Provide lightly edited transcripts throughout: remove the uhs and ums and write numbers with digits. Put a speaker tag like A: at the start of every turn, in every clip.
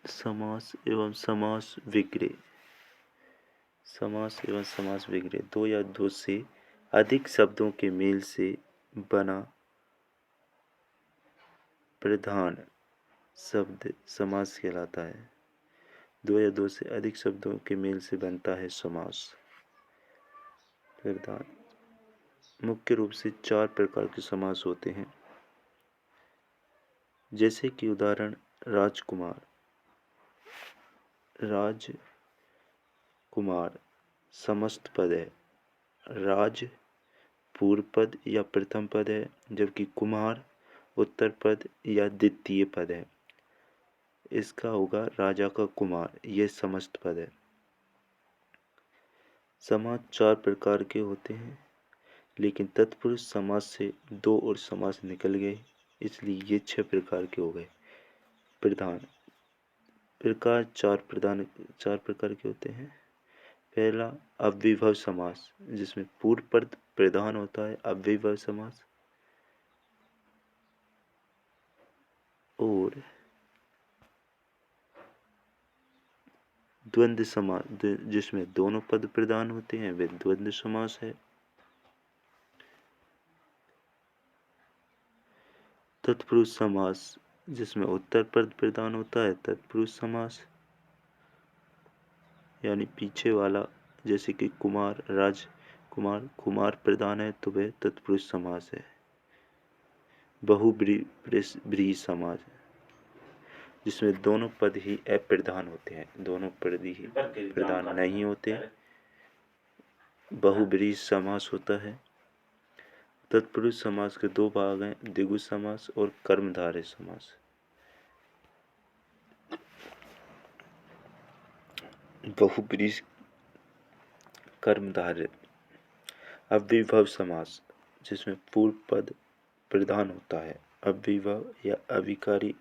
A: समास एवं समास विग्रह। समास एवं समास विग्रह दो या दो से अधिक शब्दों के मेल से बना प्रधान शब्द समास कहलाता है। दो या दो से अधिक शब्दों के मेल से बनता है समास। प्रधान मुख्य रूप से चार प्रकार के समास होते हैं, जैसे कि उदाहरण राजकुमार। राजकुमार समस्त पद है। राज पूर्व पद या प्रथम पद है, जबकि कुमार उत्तर पद या द्वितीय पद है। इसका होगा राजा का कुमार, यह समस्त पद है। समास चार प्रकार के होते हैं, लेकिन तत्पुरुष समास से दो और समास निकल गए, इसलिए ये 6 प्रकार के हो गए। प्रधान प्रकार चार प्रकार के होते हैं। पहला अव्ययभाव समास, जिसमें पूर्व पद प्रधान होता है, अव्ययभाव समास। और द्वंद्व समास, जिसमें दोनों पद प्रधान होते हैं, वे द्वंद्व समास है। तत्पुरुष समास, जिसमें उत्तर पद प्रधान होता है, तत्पुरुष समास। यानी पीछे वाला, जैसे कि कुमार, राजकुमार, कुमार प्रधान है तो वह तत्पुरुष समास है। बहुब्रीहि समास, जिसमें दोनों पद ही अप्रधान होते हैं, दोनों पद ही प्रधान नहीं होते। बहुब्रीहि समास होता है। तत्पुरुष समास के दो भाग हैं, द्विगु समास और कर्मधारय समास। बहुब्रीहि कर्मधारय। अव्ययभाव समास, जिसमें पूर्व पद प्रधान होता है। अव्ययभाव या अविकारी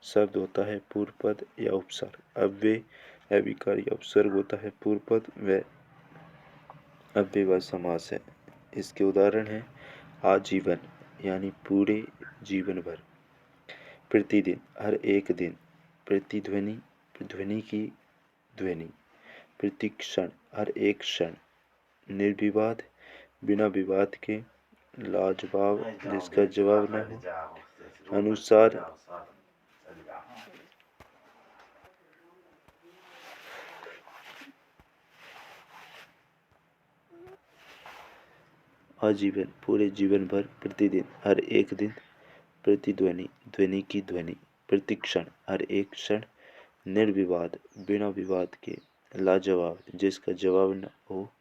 A: शब्द होता है पूर्व पद या उपसर्ग। अव्यय अविकारी उपसर्ग होता है पूर्व पद, व अव्ययभाव समास है। इसके उदाहरण हैं आजीवन, यानी पूरे जीवन भर। प्रतिदिन, हर एक दिन। प्रतिध्वनि, ध्वनि की ध्वनि। प्रतिक्षण, हर एक क्षण। निर्विवाद, बिना विवाद के। लाजवाब, जिसका जवाब न हो। अनुसार, आजीवन, पूरे जीवन भर। प्रतिदिन, हर एक दिन। प्रतिध्वनि, ध्वनि की ध्वनि। प्रतिक्षण, हर एक क्षण। निर्विवाद, बिना विवाद के। लाजवाब, जिसका जवाब न हो।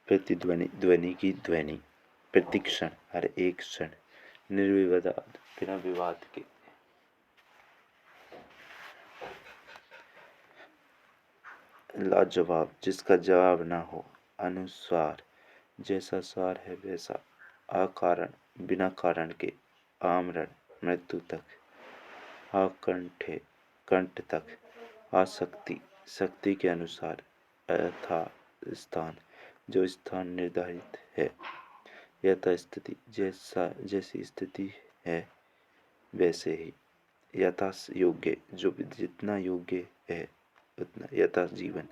A: प्रतिध्वनि, ध्वनि की ध्वनि। प्रतिक्षण, हर एक क्षण। निर्विवाद, बिना विवाद के। लाजवाब, जिसका जवाब न हो। अनुस्वार, जैसा सार है वैसा। अकारण, बिना कारण के। आमरण, मृत्यु तक। आकंठे, कंठ तक। आसक्ति, शक्ति के अनुसार। यथा स्थान, जो स्थान निर्धारित है। यथा स्थिति, जैसी स्थिति है वैसे ही। यथा योग्य, जो जितना योग्य है उतना। यथा जीवन,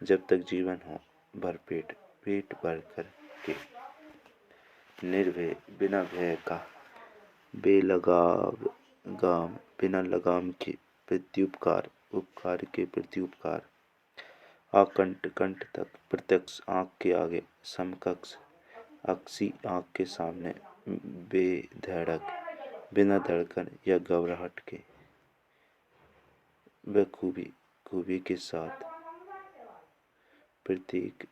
A: जब तक जीवन हो। भरपेट, पेट भर कर के। निर्भय, बिना भय का। बेलगाम, बिना लगाम के। प्रत्युपकार, उपकार के प्रति उपकार। आकंठ, कंठ तक। प्रत्यक्ष, आँख के आगे। समकक्ष, अक्षी, आँख के सामने। बेधड़क, बिना धड़कन या घबराहट के। बखूबी, खूबी के साथ। प्रत्येक,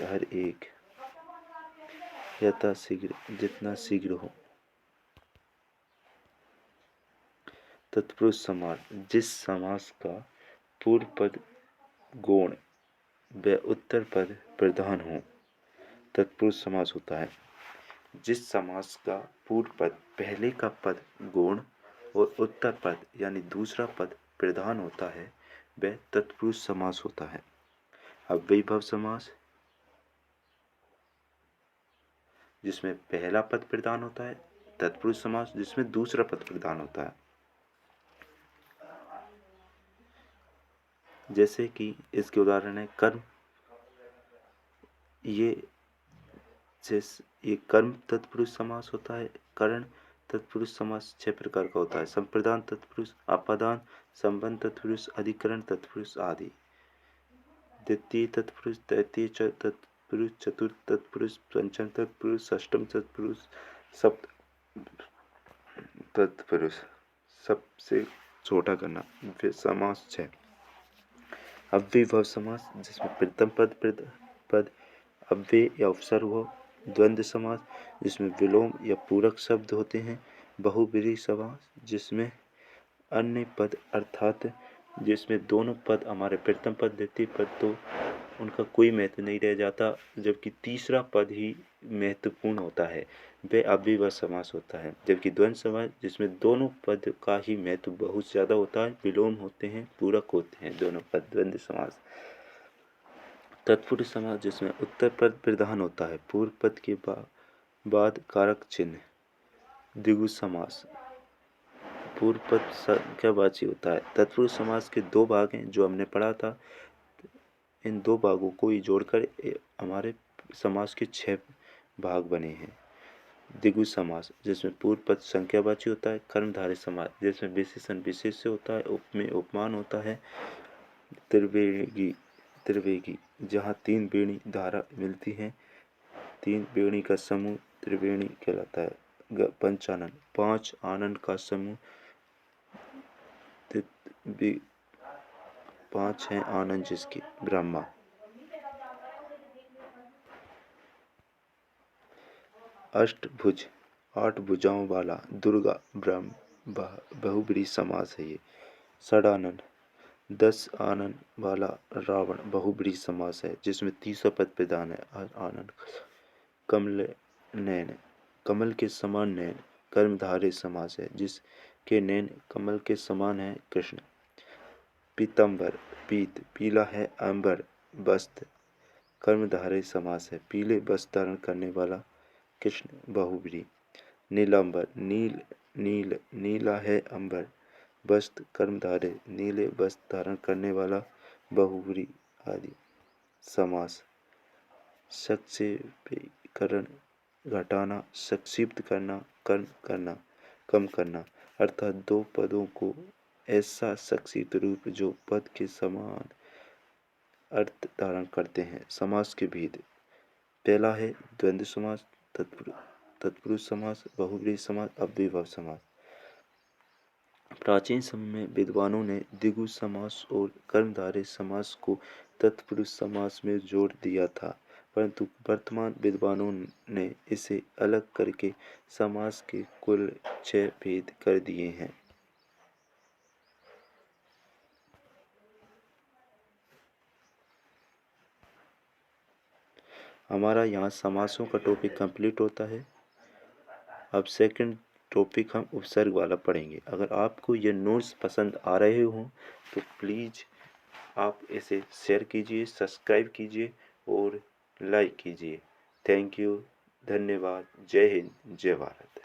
A: हर एक। यथाशीघ्र, जितना शीघ्र हो। तत्पुरुष समास, जिस समास का पूर्व पद गौण व उत्तर पद प्रधान हो, तत्पुरुष समास होता है। जिस समास का पूर्व पद पहले का पद गौण और उत्तर पद यानी दूसरा पद प्रधान होता है, वह तत्पुरुष समास होता है। अव्ययभाव समास, जिसमें पहला पद प्रधान होता है तत्पुरुष समास जिसमें दूसरा पद प्रधान होता है। जैसे कि इसके उदाहरण है कर्म, ये कर्म तत्पुरुष समास होता है। करण तत्पुरुष समास 6 प्रकार का होता है। संप्रदान तत्पुरुष, अपादान, संबंध तत्पुरुष, अधिकरण तत्पुरुष आदि। द्वितीय तत्पुरुष, तृतीय तत्पुरुष, चतुर्थ तत्पुरुष, पंचम तत्पुरुष, षष्ठम तत्पुरुष, सप्तम तत्पुरुष। सबसे छोटा करना। फिर समास 6 अव्ययीभाव समास जिसमें प्रथम पद अव्यय या उपसर्ग हो। द्वंद्व समास जिसमें विलोम या पूरक शब्द होते हैं। बहुब्रीहि समास जिसमें अन्य पद अर्थात जिसमें दोनों पद हमारे प्रथम पद द्वितीय पद तो उनका कोई महत्व नहीं रह जाता, जबकि तीसरा पद ही महत्वपूर्ण होता है, वह अव्ययीभाव समास होता है। जबकि द्वंद्व समास जिसमें दोनों पद का ही महत्व बहुत ज़्यादा होता है, विलोम होते हैं, पूरक होते हैं दोनों पद, द्वंद्व समास। तत्पुरुष समास जिसमें उत्तर पद प्रधान होता है, पूर्व पद के बाद कारक चिन्ह। द्विगु समास पूर्व पद संख्यावाची होता है। तत्पुरुष समास के 2 भाग हैं जो हमने पढ़ा था। इन 2 भागों को ही जोड़कर हमारे समास के 6 भाग बने हैं। द्विगु समास जिसमें पूर्व पद संख्यावाची होता है। कर्मधारय समास जिसमें विशेषण विशेष्य होता है, उपमेय उपमान होता है। त्रिवेगी जहाँ 3 वेणी धारा मिलती हैं, 3 वेणी का समूह त्रिवेणी कहलाता है। पंचानन 5 आनन का समूह 5 हैं आनंद जिसके ब्रह्मा। अष्टभुज 8 भुजाओं वाला दुर्गा ब्रह्म बहुब्रीहि समास है ये। षडानन 10 आनन वाला रावण बहुब्रीहि समास है जिसमें तीसरा पद प्रधान है आनन। कमल नैन कमल के समान नैन कर्मधारय समास है जिसके नैन कमल के समान है कृष्ण। पीतांबर पीला है, अंबर वस्त्र कर्मधारय समास है, पीले वस्त्र धारण करने वाला कृष्ण बहुब्रीहि। नीलांबर नीला है अंबर वस्त्र कर्मधारय नीले वस्त्र धारण करने वाला बहुब्रीहि आदि। समास संक्षेपीकरण घटाना, संक्षिप्त करना, कम करना अर्थात 2 पदों को ऐसा संक्षिप्त रूप जो पद के समान अर्थ धारण करते हैं। समास के भेद पहला है द्वंद्व समास, तत्पुरुष समास, बहुब्रीहि समास, अव्ययीभाव समास। प्राचीन समय में विद्वानों ने द्विगु समास और कर्मधारय समास को तत्पुरुष समास में जोड़ दिया था, परंतु वर्तमान विद्वानों ने इसे अलग करके समास के कुल 6 भेद कर दिए हैं। हमारा यहाँ समासों का टॉपिक कंप्लीट होता है। अब सेकंड टॉपिक हम उपसर्ग वाला पढ़ेंगे। अगर आपको ये नोट्स पसंद आ रहे हों तो प्लीज़ आप इसे शेयर कीजिए, सब्सक्राइब कीजिए और लाइक कीजिए। थैंक यू, धन्यवाद। जय हिंद, जय भारत।